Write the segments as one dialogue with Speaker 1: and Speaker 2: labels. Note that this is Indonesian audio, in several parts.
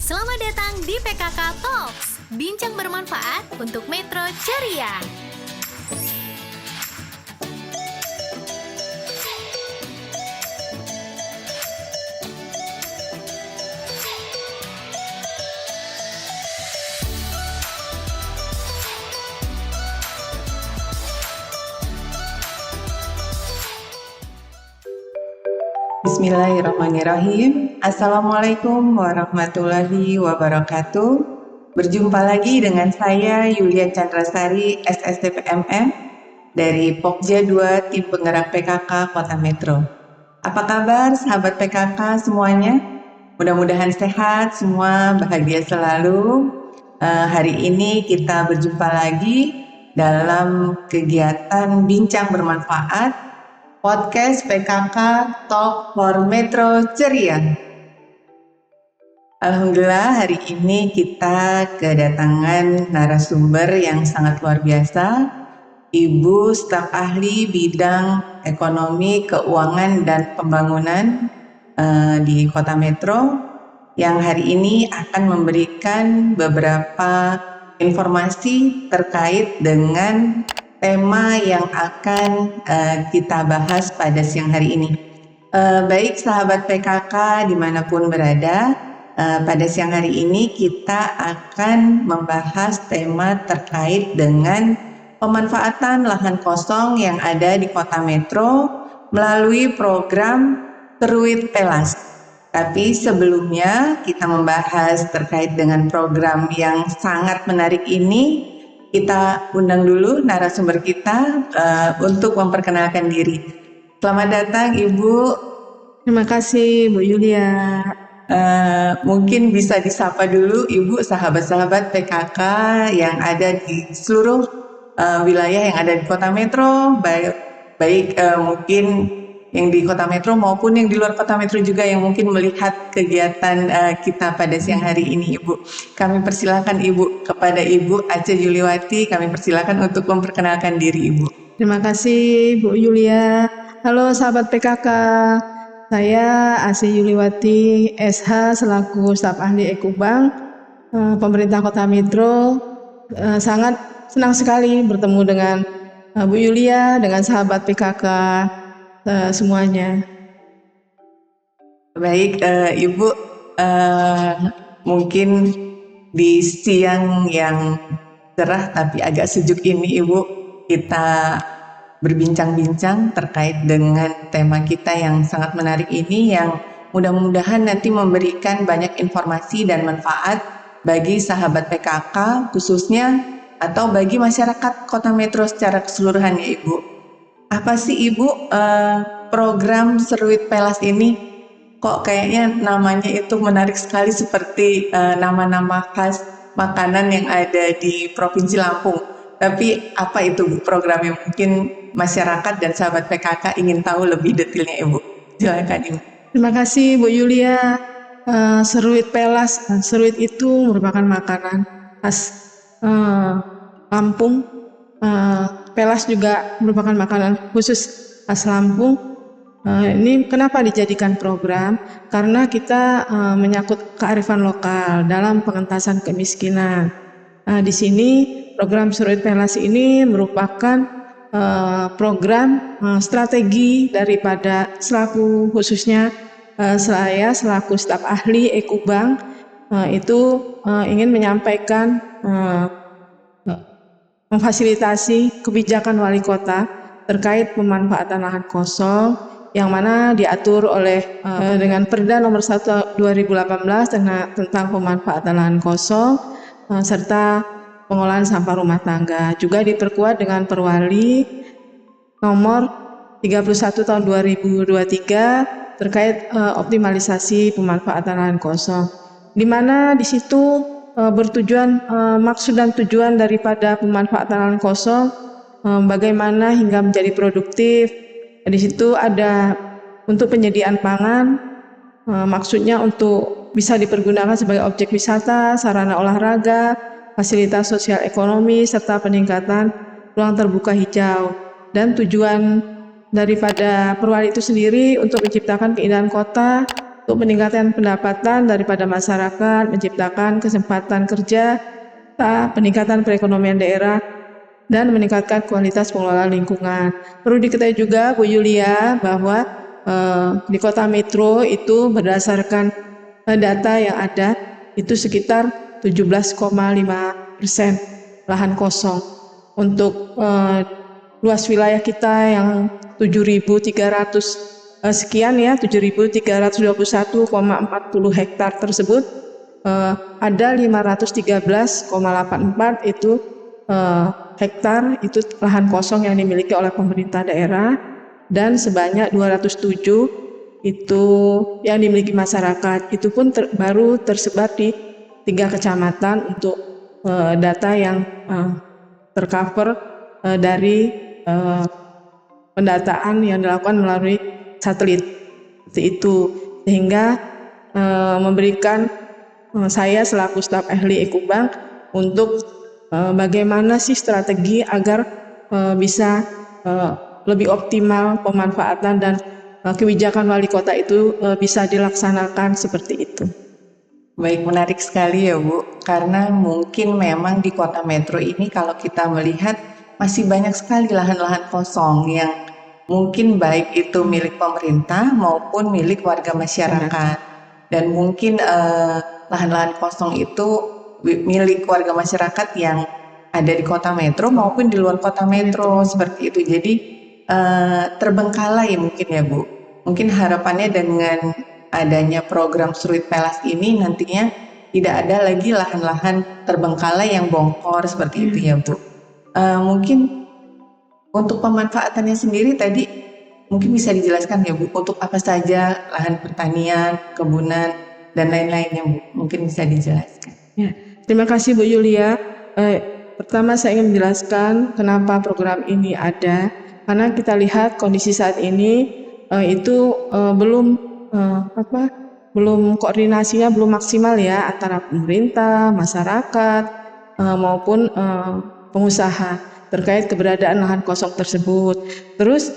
Speaker 1: Selamat datang di PKK Talks, bincang bermanfaat untuk Metro Ceria.
Speaker 2: Bismillahirrahmanirrahim. Assalamualaikum warahmatullahi wabarakatuh. Berjumpa lagi dengan saya Yulia Chandrasari, SSDPMM dari Pokja 2 Tim Penggerak PKK Kota Metro. Apa kabar sahabat PKK semuanya? Mudah-mudahan sehat, semua bahagia selalu. Hari ini kita berjumpa lagi dalam kegiatan bincang bermanfaat podcast PKK Talk for Metro Ceria. Alhamdulillah hari ini kita kedatangan narasumber yang sangat luar biasa, Ibu staf ahli bidang ekonomi, keuangan, dan pembangunan di Kota Metro yang hari ini akan memberikan beberapa informasi terkait dengan tema yang akan kita bahas pada siang hari ini. Baik sahabat PKK dimanapun berada, pada siang hari ini kita akan membahas tema terkait dengan pemanfaatan lahan kosong yang ada di Kota Metro melalui program Seruit Pelas. Tapi sebelumnya kita membahas terkait dengan program yang sangat menarik ini, kita undang dulu narasumber kita untuk memperkenalkan diri. Selamat datang Ibu.
Speaker 3: Terima kasih Bu Yulia.
Speaker 2: Mungkin bisa disapa dulu Ibu sahabat-sahabat PKK yang ada di seluruh wilayah yang ada di Kota Metro, baik mungkin yang di Kota Metro maupun yang di luar Kota Metro juga yang mungkin melihat kegiatan kita pada siang hari ini Ibu. Kami persilakan Ibu, kepada Ibu Ace Yuliwati, kami persilakan untuk memperkenalkan diri Ibu.
Speaker 3: Terima kasih Bu Yulia. Halo sahabat PKK, saya Ace Yuliwati SH selaku staf ahli Ekubang pemerintah Kota Metro. Sangat senang sekali bertemu dengan Bu Yulia, dengan sahabat PKK semuanya.
Speaker 2: Baik Ibu, mungkin di siang yang cerah tapi agak sejuk ini Ibu, kita berbincang-bincang terkait dengan tema kita yang sangat menarik ini, yang mudah-mudahan nanti memberikan banyak informasi dan manfaat bagi sahabat PKK khususnya atau bagi masyarakat Kota Metro secara keseluruhan ya Ibu. Apa sih Ibu program Seruit Pelas ini? Kok kayaknya namanya itu menarik sekali seperti nama-nama khas makanan yang ada di Provinsi Lampung. Tapi apa itu Bu programnya? Mungkin masyarakat dan sahabat PKK ingin tahu lebih detailnya Ibu. Silakan Ibu.
Speaker 3: Terima kasih Bu Yulia. Seruit Pelas, seruit itu merupakan makanan khas Lampung. Pelas juga merupakan makanan khusus khas Lampung. Ini kenapa dijadikan program? Karena kita menyangkut kearifan lokal dalam pengentasan kemiskinan. Di sini program Seruit Pelas ini merupakan program strategi daripada khususnya saya selaku staf ahli Ekubang itu ingin menyampaikan memfasilitasi kebijakan wali kota terkait pemanfaatan lahan kosong yang mana diatur oleh dengan Perda nomor 1 2018 tentang pemanfaatan lahan kosong serta pengolahan sampah rumah tangga. Juga diperkuat dengan Perwali nomor 31 tahun 2023 terkait optimalisasi pemanfaatan lahan kosong, di mana di situ bertujuan maksud dan tujuan daripada pemanfaatan lahan kosong bagaimana hingga menjadi produktif. Di situ ada untuk penyediaan pangan, maksudnya untuk bisa dipergunakan sebagai objek wisata, sarana olahraga, fasilitas sosial ekonomi, serta peningkatan ruang terbuka hijau. Dan tujuan daripada Perwali itu sendiri untuk menciptakan keindahan kota untuk meningkatkan pendapatan daripada masyarakat, menciptakan kesempatan kerja, peningkatan perekonomian daerah, dan meningkatkan kualitas pengelolaan lingkungan. Perlu diketahui juga Bu Yulia bahwa di kota metro itu berdasarkan data yang ada itu sekitar 17,5% lahan kosong. Untuk luas wilayah kita yang 7.300 sekian ya, 7.321,40 hektar tersebut ada 513,84 itu hektar itu lahan kosong yang dimiliki oleh pemerintah daerah, dan sebanyak 207 itu yang dimiliki masyarakat. Itu pun baru tersebar di 3 kecamatan untuk data yang tercover dari pendataan yang dilakukan melalui satelit itu, sehingga memberikan saya selaku staf ahli Ekobank untuk bagaimana sih strategi agar bisa lebih optimal pemanfaatan dan kebijakan wali kota itu bisa dilaksanakan seperti itu.
Speaker 2: Baik, menarik sekali ya Bu, karena mungkin memang di kota metro ini kalau kita melihat masih banyak sekali lahan-lahan kosong yang mungkin baik itu milik pemerintah maupun milik warga masyarakat. Dan mungkin lahan-lahan kosong itu milik warga masyarakat yang ada di kota metro maupun di luar kota metro seperti itu. Jadi terbengkalai mungkin ya Bu. Mungkin harapannya dengan adanya program Surut Pelas ini nantinya tidak ada lagi lahan-lahan terbengkalai yang bongkor seperti itu ya Bu. Mungkin untuk pemanfaatannya sendiri tadi mungkin bisa dijelaskan ya Bu, untuk apa saja lahan pertanian, kebunan, dan lain-lainnya Bu, mungkin bisa dijelaskan.
Speaker 3: Ya, terima kasih Bu Yulia. Pertama saya ingin menjelaskan kenapa program ini ada, karena kita lihat kondisi saat ini itu belum koordinasinya belum maksimal ya antara pemerintah, masyarakat maupun pengusaha terkait keberadaan lahan kosong tersebut. Terus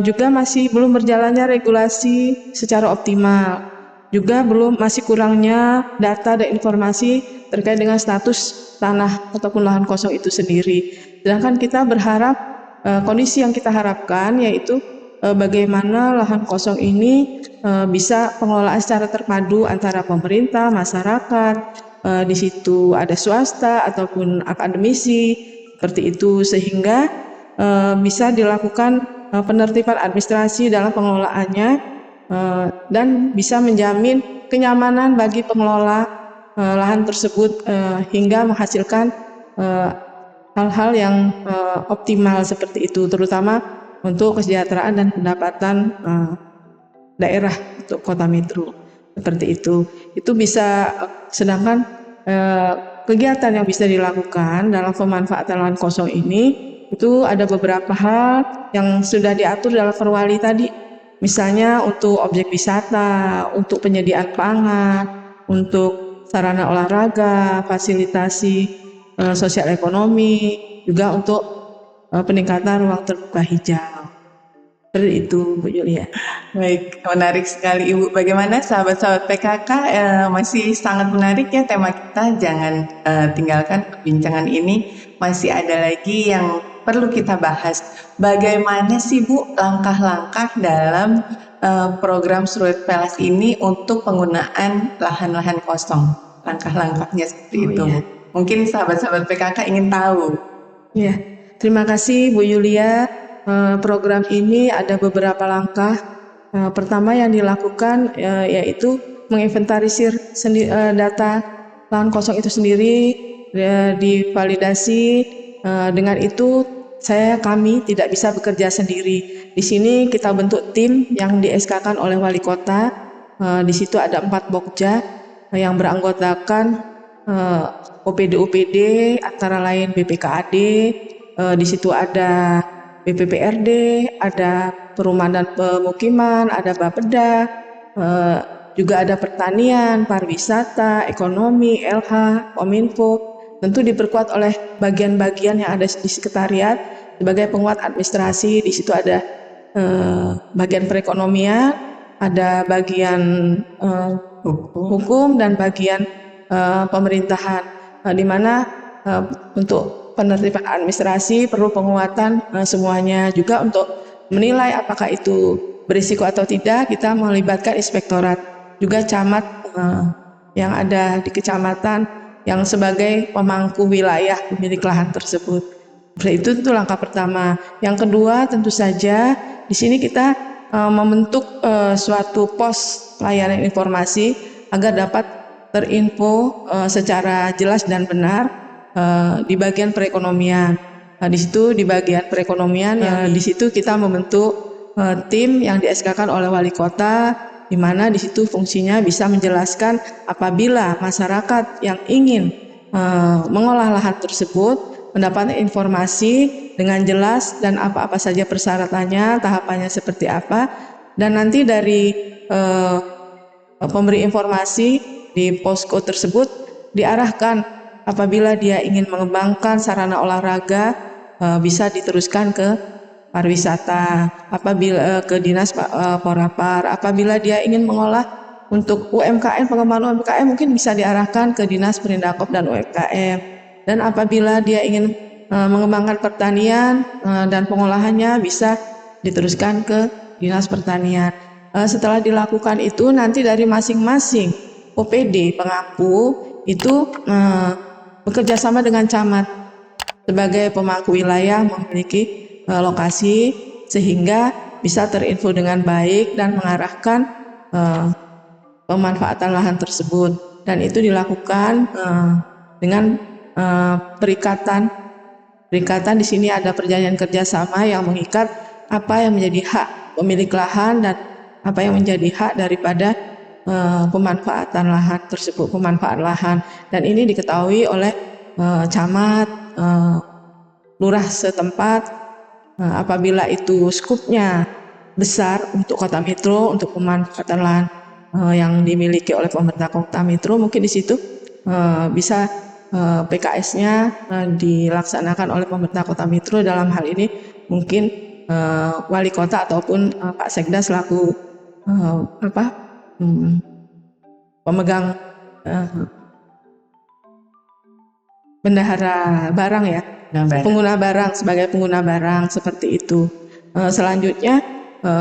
Speaker 3: juga masih belum berjalannya regulasi secara optimal. Juga masih kurangnya data dan informasi terkait dengan status tanah ataupun lahan kosong itu sendiri. Sedangkan kita berharap kondisi yang kita harapkan yaitu bagaimana lahan kosong ini bisa pengelolaan secara terpadu antara pemerintah, masyarakat, di situ ada swasta ataupun akademisi seperti itu, sehingga bisa dilakukan penertiban administrasi dalam pengelolaannya dan bisa menjamin kenyamanan bagi pengelola lahan tersebut hingga menghasilkan hal-hal yang optimal seperti itu, terutama untuk kesejahteraan dan pendapatan daerah untuk kota metro seperti itu. Itu bisa sedangkan kegiatan yang bisa dilakukan dalam pemanfaatan lahan kosong ini itu ada beberapa hal yang sudah diatur dalam perwali tadi. Misalnya untuk objek wisata, untuk penyediaan pangan, untuk sarana olahraga, fasilitasi sosial ekonomi, juga untuk peningkatan ruang terbuka hijau. Seperti itu Bu Yulia.
Speaker 2: Baik, menarik sekali Ibu. Bagaimana sahabat-sahabat PKK, masih sangat menarik ya tema kita. Jangan tinggalkan perbincangan ini. Masih ada lagi yang perlu kita bahas. Bagaimana sih Bu langkah-langkah dalam program Surut Pelas ini untuk penggunaan lahan-lahan kosong? Langkah-langkahnya seperti itu.
Speaker 3: Iya.
Speaker 2: Mungkin sahabat-sahabat PKK ingin tahu.
Speaker 3: Ya, terima kasih Bu Yulia. Program ini ada beberapa langkah. Pertama yang dilakukan yaitu menginventarisir data lahan kosong itu sendiri, divalidasi. Dengan itu kami tidak bisa bekerja sendiri. Di sini kita bentuk tim yang di-SK-kan oleh wali kota. Di situ ada 4 Bokja yang beranggotakan OPD antara lain BPKAD. Di situ ada BPPRD, ada perumahan dan pemukiman, ada Bapeda, juga ada pertanian, pariwisata, ekonomi, LH, Kominfo. Tentu diperkuat oleh bagian-bagian yang ada di sekretariat sebagai penguat administrasi. Di situ ada bagian perekonomian, ada bagian hukum dan bagian pemerintahan, di mana untuk penertiban administrasi perlu penguatan semuanya. Juga untuk menilai apakah itu berisiko atau tidak, kita melibatkan inspektorat, juga camat yang ada di kecamatan yang sebagai pemangku wilayah pemilik lahan tersebut. Itu langkah pertama. Yang kedua, tentu saja di sini kita membentuk suatu pos layanan informasi agar dapat terinfo secara jelas dan benar di bagian perekonomian. Nah, di situ di bagian perekonomian, di situ kita membentuk tim yang di-SK-kan oleh wali kota, di mana di situ fungsinya bisa menjelaskan apabila masyarakat yang ingin mengolah lahan tersebut mendapatkan informasi dengan jelas dan apa-apa saja persyaratannya, tahapannya seperti apa, dan nanti dari pemberi informasi di posko tersebut diarahkan apabila dia ingin mengembangkan sarana olahraga bisa diteruskan ke pariwisata, apabila ke dinas Porapar, apabila dia ingin mengolah untuk UMKM, pengembangan UMKM mungkin bisa diarahkan ke dinas Perindakop dan UMKM. Dan apabila dia ingin mengembangkan pertanian dan pengolahannya bisa diteruskan ke dinas pertanian. Setelah dilakukan itu, nanti dari masing-masing OPD pengampu itu bekerja sama dengan camat sebagai pemangku wilayah, memiliki lokasi sehingga bisa terinfo dengan baik dan mengarahkan pemanfaatan lahan tersebut. Dan itu dilakukan dengan perikatan di sini ada perjanjian kerjasama yang mengikat apa yang menjadi hak pemilik lahan dan apa yang menjadi hak daripada pemanfaatan lahan tersebut, pemanfaat lahan. Dan ini diketahui oleh camat, lurah setempat. Apabila itu skupnya besar untuk kota Metro, untuk pemanfaatan lahan yang dimiliki oleh pemerintah kota Metro, mungkin di situ bisa PKS-nya dilaksanakan oleh pemerintah kota Metro. Dalam hal ini mungkin wali kota ataupun Pak Sekda selaku pemegang bendahara barang ya, pengguna barang, sebagai pengguna barang seperti itu. Selanjutnya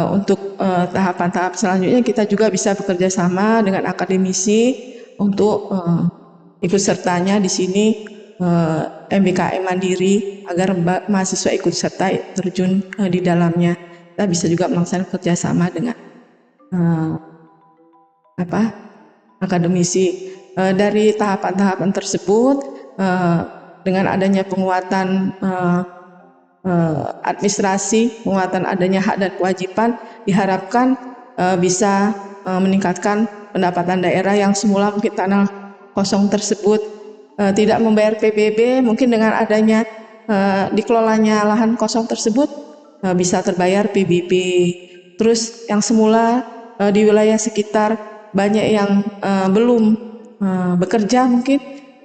Speaker 3: untuk tahapan-tahap selanjutnya kita juga bisa bekerja sama dengan akademisi untuk ikut sertanya di sini MBKM mandiri agar mahasiswa ikut serta terjun di dalamnya. Kita bisa juga melaksanakan kerjasama dengan akademisi. Dari tahapan-tahapan tersebut, dengan adanya penguatan administrasi, penguatan adanya hak dan kewajiban, diharapkan bisa meningkatkan pendapatan daerah yang semula mungkin tanah kosong tersebut tidak membayar PBB, mungkin dengan adanya dikelolanya lahan kosong tersebut bisa terbayar PBB. Terus yang semula di wilayah sekitar banyak yang belum bekerja,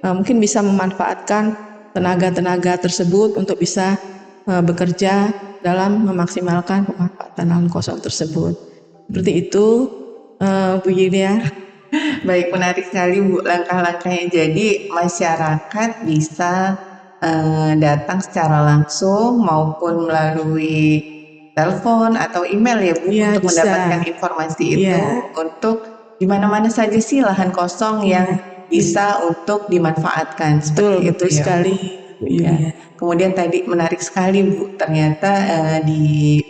Speaker 3: mungkin bisa memanfaatkan tenaga-tenaga tersebut untuk bisa bekerja dalam memaksimalkan pemanfaatan lahan kosong tersebut. Seperti itu, Bu Yulia.
Speaker 2: Baik, menarik sekali Bu langkah-langkahnya. Jadi masyarakat bisa datang secara langsung maupun melalui telepon atau email ya Bu,
Speaker 3: Ya,
Speaker 2: untuk
Speaker 3: bisa
Speaker 2: mendapatkan informasi itu untuk di mana-mana saja sih lahan kosong yang bisa untuk dimanfaatkan. Seperti
Speaker 3: betul
Speaker 2: itu ya,
Speaker 3: sekali Bu Yulia.
Speaker 2: Kemudian tadi menarik sekali Bu, ternyata di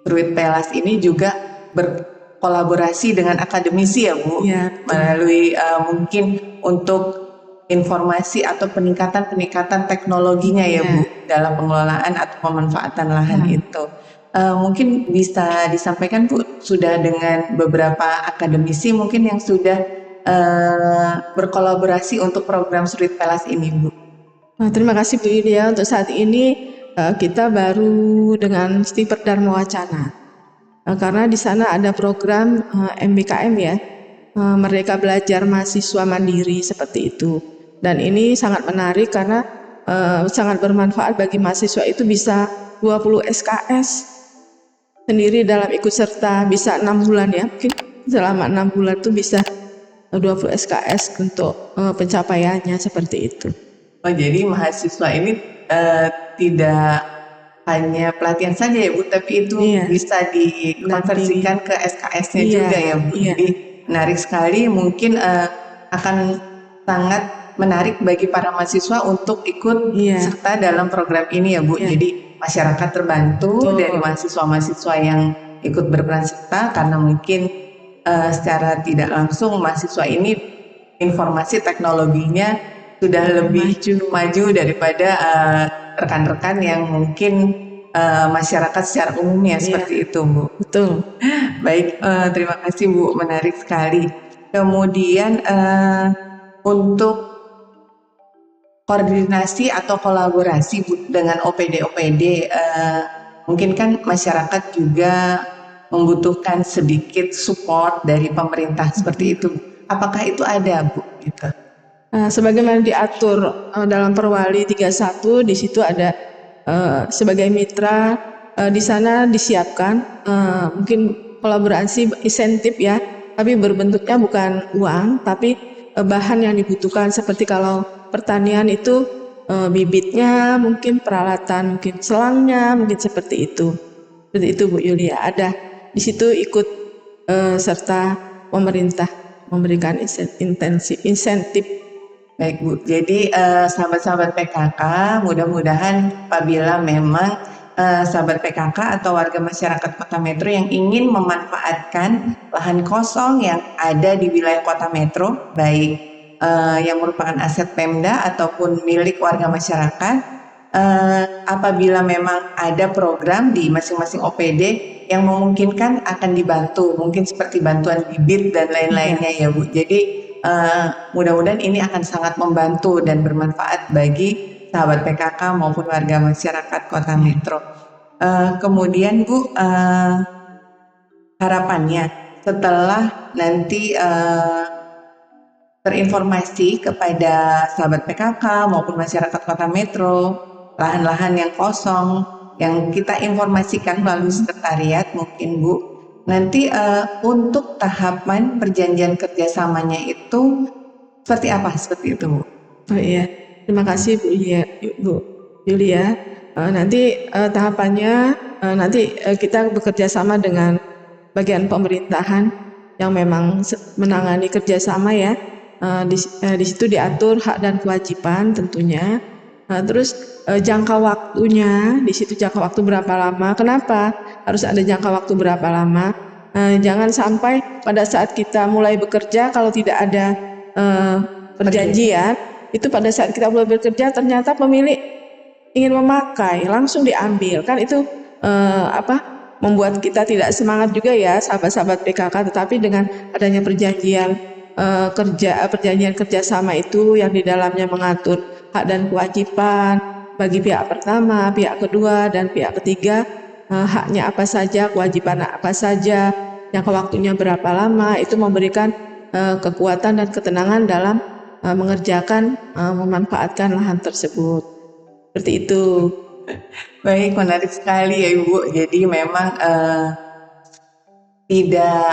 Speaker 2: Fruit Pelas ini juga berkolaborasi dengan akademisi ya Bu, melalui mungkin untuk informasi atau peningkatan teknologinya ya Bu dalam pengelolaan atau pemanfaatan lahan itu. Mungkin bisa disampaikan Bu, sudah dengan beberapa akademisi mungkin yang sudah berkolaborasi untuk program Fruit Pelas ini Bu.
Speaker 3: Terima kasih Bu Yulia. Untuk saat ini kita baru dengan Stiper Dharma Wacana, karena di sana ada program MBKM ya, Merdeka Belajar Mahasiswa Mandiri seperti itu. Dan ini sangat menarik karena sangat bermanfaat bagi mahasiswa, itu bisa 20 SKS sendiri dalam ikut serta bisa 6 bulan ya, mungkin selama 6 bulan tuh bisa 20 SKS untuk pencapaiannya seperti itu.
Speaker 2: Oh, jadi mahasiswa ini tidak hanya pelatihan saja ya Bu, tapi itu
Speaker 3: Iya.
Speaker 2: bisa dikonversikan ke SKS-nya
Speaker 3: Iya,
Speaker 2: juga ya Bu.
Speaker 3: iya.
Speaker 2: Jadi menarik sekali, mungkin akan sangat menarik bagi para mahasiswa untuk ikut
Speaker 3: Iya.
Speaker 2: serta dalam program ini ya Bu.
Speaker 3: Iya.
Speaker 2: Jadi masyarakat terbantu
Speaker 3: Betul.
Speaker 2: dari mahasiswa-mahasiswa yang ikut berperan serta, karena mungkin secara tidak langsung mahasiswa ini informasi teknologinya sudah lebih maju daripada rekan-rekan yang mungkin masyarakat secara umumnya seperti itu Bu.
Speaker 3: Betul.
Speaker 2: Baik, terima kasih Bu, menarik sekali. Kemudian untuk koordinasi atau kolaborasi Bu dengan OPD-OPD, mungkin kan masyarakat juga membutuhkan sedikit support dari pemerintah seperti itu. Apakah itu ada Bu? Gitu.
Speaker 3: Sebagaimana diatur dalam Perwali 31, di situ ada sebagai mitra, di sana disiapkan mungkin kolaborasi insentif ya, tapi berbentuknya bukan uang, tapi bahan yang dibutuhkan, seperti kalau pertanian itu bibitnya, mungkin peralatan, mungkin selangnya, mungkin seperti itu. Seperti itu Bu Yulia, ada di situ ikut serta pemerintah memberikan insentif.
Speaker 2: Baik Bu, jadi sahabat-sahabat PKK, mudah-mudahan apabila memang sahabat PKK atau warga masyarakat Kota Metro yang ingin memanfaatkan lahan kosong yang ada di wilayah Kota Metro, baik yang merupakan aset Pemda ataupun milik warga masyarakat, apabila memang ada program di masing-masing OPD yang memungkinkan akan dibantu, mungkin seperti bantuan bibit dan lain-lainnya ya Bu. Jadi mudah-mudahan ini akan sangat membantu dan bermanfaat bagi sahabat PKK maupun warga masyarakat Kota Metro. Kemudian Bu, harapannya setelah nanti terinformasi kepada sahabat PKK maupun masyarakat Kota Metro, lahan-lahan yang kosong yang kita informasikan melalui sekretariat mungkin Bu, nanti untuk tahapan perjanjian kerjasamanya itu seperti apa? Seperti itu Bu.
Speaker 3: Oh iya, terima kasih Bu Yulia. Nanti tahapannya nanti kita bekerja sama dengan bagian pemerintahan yang memang menangani kerjasama ya. Di situ diatur hak dan kewajiban tentunya. Terus jangka waktunya, di situ jangka waktu berapa lama? Kenapa harus ada jangka waktu berapa lama? Jangan sampai pada saat kita mulai bekerja kalau tidak ada perjanjian, itu pada saat kita mulai bekerja ternyata pemilik ingin memakai, langsung diambil, kan itu membuat kita tidak semangat juga ya sahabat-sahabat PKK. Tetapi dengan adanya perjanjian kerjasama itu yang di dalamnya mengatur hak dan kewajiban bagi pihak pertama, pihak kedua, dan pihak ketiga, haknya apa saja, kewajiban apa saja, jangka waktunya berapa lama, itu memberikan kekuatan dan ketenangan dalam mengerjakan, memanfaatkan lahan tersebut. Seperti itu.
Speaker 2: Baik, menarik sekali ya Ibu. Jadi memang tidak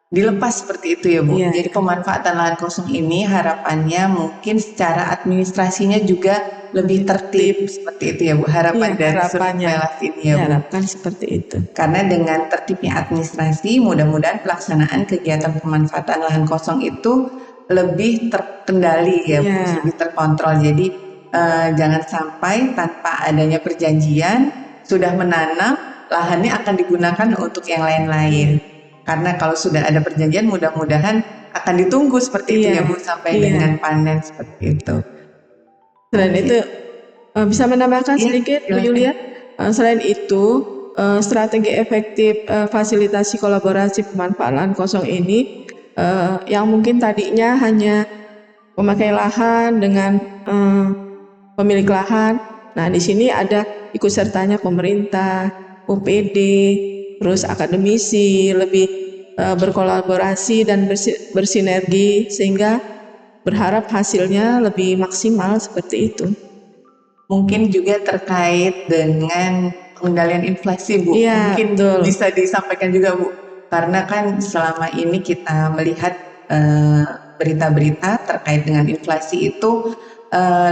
Speaker 2: dilepas seperti itu ya Bu.
Speaker 3: Iya.
Speaker 2: Jadi pemanfaatan lahan kosong ini harapannya mungkin secara administrasinya juga lebih tertib seperti itu ya Bu. Harapan dari Surveillance ini ya Bu.
Speaker 3: Harapkan seperti itu.
Speaker 2: Karena dengan tertibnya administrasi, mudah-mudahan pelaksanaan kegiatan pemanfaatan lahan kosong itu lebih terkendali ya Bu, lebih terkontrol. Jadi jangan sampai tanpa adanya perjanjian sudah menanam, lahannya akan digunakan untuk yang lain-lain. Karena kalau sudah ada perjanjian, mudah-mudahan akan ditunggu seperti itu ya Bu, sampai dengan panen seperti itu.
Speaker 3: Selain itu, bisa menambahkan sedikit Bu Yulia? Selain itu, strategi efektif fasilitasi kolaborasi pemanfaatan lahan kosong ini, yang mungkin tadinya hanya memakai lahan dengan pemilik lahan. Nah, di sini ada ikut sertanya pemerintah, OPD, terus akademisi, lebih berkolaborasi dan bersinergi sehingga berharap hasilnya lebih maksimal seperti itu.
Speaker 2: Mungkin juga terkait dengan pengendalian inflasi, Bu.
Speaker 3: Iya,
Speaker 2: Mungkin
Speaker 3: betul.
Speaker 2: bisa disampaikan juga, Bu. Karena kan selama ini kita melihat berita-berita terkait dengan inflasi itu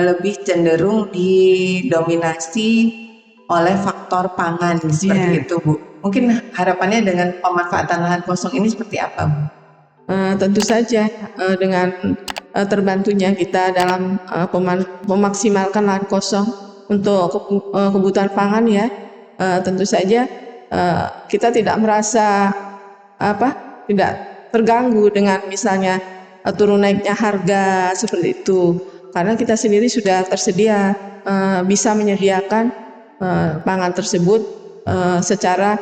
Speaker 2: lebih cenderung didominasi oleh faktor pangan seperti
Speaker 3: Iya.
Speaker 2: itu, Bu. Mungkin harapannya dengan pemanfaatan lahan kosong ini seperti apa, Bu?
Speaker 3: Tentu saja dengan terbantunya kita dalam memaksimalkan lahan kosong untuk kebutuhan pangan ya, tentu saja kita tidak merasa tidak terganggu dengan misalnya turun naiknya harga seperti itu, karena kita sendiri sudah tersedia bisa menyediakan pangan tersebut secara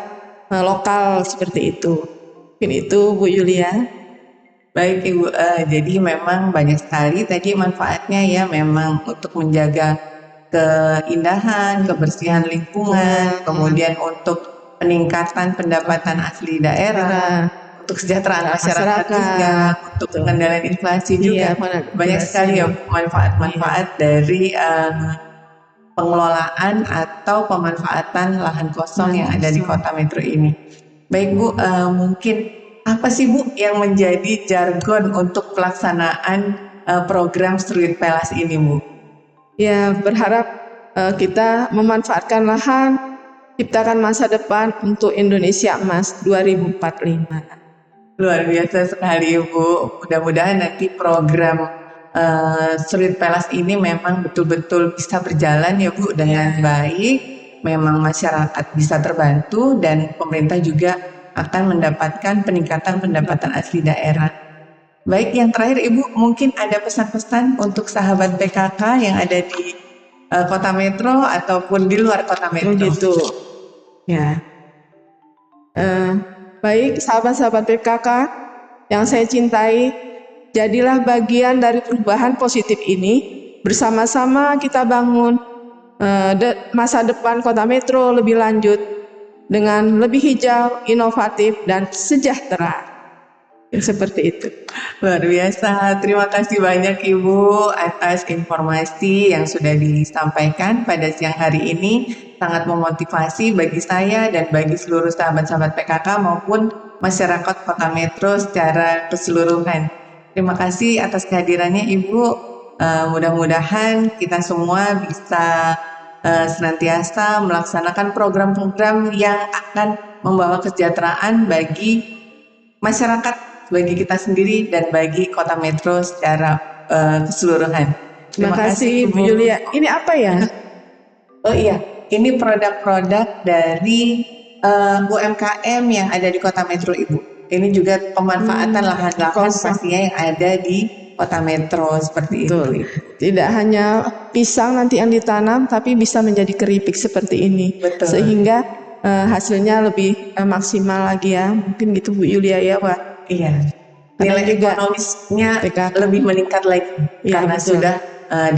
Speaker 3: lokal seperti itu. Mungkin itu Bu Yulia.
Speaker 2: Baik Ibu, jadi memang banyak sekali tadi manfaatnya ya, memang untuk menjaga keindahan, kebersihan lingkungan, kemudian untuk peningkatan pendapatan asli daerah, untuk kesejahteraan masyarakat juga, untuk pengendalian inflasi juga. Banyak sekali ya manfaat-manfaat dari pengelolaan atau pemanfaatan lahan kosong yang ada di Kota Metro ini. Baik Bu, mungkin apa sih Bu yang menjadi jargon untuk pelaksanaan program Street Palace ini, Bu?
Speaker 3: Ya, berharap kita memanfaatkan lahan, ciptakan masa depan untuk Indonesia Emas 2045.
Speaker 2: Luar biasa sekali Bu. Mudah-mudahan nanti program Street Palace ini memang betul-betul bisa berjalan ya Bu dengan baik. Memang masyarakat bisa terbantu dan pemerintah juga akan mendapatkan peningkatan pendapatan asli daerah. Baik, yang terakhir Ibu, mungkin ada pesan-pesan untuk sahabat PKK yang ada di Kota Metro ataupun di luar Kota Metro.
Speaker 3: Gitu. Ya. Baik, sahabat-sahabat PKK yang saya cintai, jadilah bagian dari perubahan positif ini. Bersama-sama kita bangun masa depan Kota Metro lebih lanjut dengan lebih hijau, inovatif, dan sejahtera. Seperti itu.
Speaker 2: Luar biasa. Terima kasih banyak Ibu atas informasi yang sudah disampaikan pada siang hari ini. Sangat memotivasi bagi saya dan bagi seluruh sahabat-sahabat PKK maupun masyarakat Kota Metro secara keseluruhan. Terima kasih atas kehadirannya Ibu. Mudah-mudahan kita semua bisa senantiasa melaksanakan program-program yang akan membawa kesejahteraan bagi masyarakat, bagi kita sendiri, dan bagi Kota Metro secara keseluruhan.
Speaker 3: Terima kasih Bu Yulia. Ini apa ya?
Speaker 2: Oh iya, ini produk-produk dari UMKM yang ada di Kota Metro Ibu. Ini juga pemanfaatan lahan-lahan pastinya yang ada di Kota Metro seperti itu.
Speaker 3: Tidak hanya pisang nanti yang ditanam, tapi bisa menjadi keripik seperti ini.
Speaker 2: Betul.
Speaker 3: Sehingga hasilnya lebih maksimal lagi ya. Mungkin gitu Bu Yulia ya Pak.
Speaker 2: Iya. Nilai juga ekonomisnya lebih meningkat lagi
Speaker 3: ya,
Speaker 2: karena
Speaker 3: betul.
Speaker 2: sudah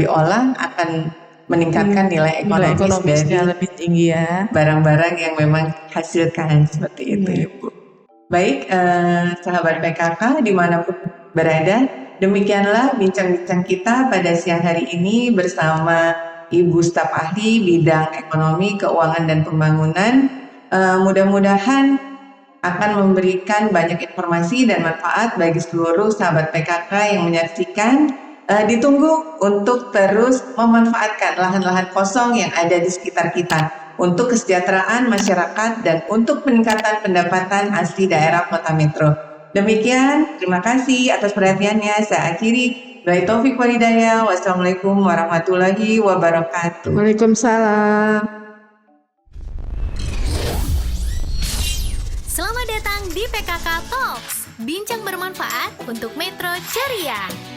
Speaker 2: diolah akan meningkatkan nilai ekonomisnya
Speaker 3: lebih tinggi ya.
Speaker 2: Barang-barang yang memang hasilkan seperti itu Ibu. Baik, sahabat PKK dimanapun berada, demikianlah bincang-bincang kita pada siang hari ini bersama Ibu Staf Ahli Bidang Ekonomi, Keuangan, dan Pembangunan. Mudah-mudahan akan memberikan banyak informasi dan manfaat bagi seluruh sahabat PKK yang menyaksikan. Ditunggu untuk terus memanfaatkan lahan-lahan kosong yang ada di sekitar kita untuk kesejahteraan masyarakat dan untuk peningkatan pendapatan asli daerah Kota Metro. Demikian, terima kasih atas perhatiannya. Saya akhiri. Wabillahi taufiq wal hidayah. Wassalamualaikum warahmatullahi wabarakatuh.
Speaker 3: Waalaikumsalam.
Speaker 1: Selamat datang di PKK Talks, bincang bermanfaat untuk Metro Ceria.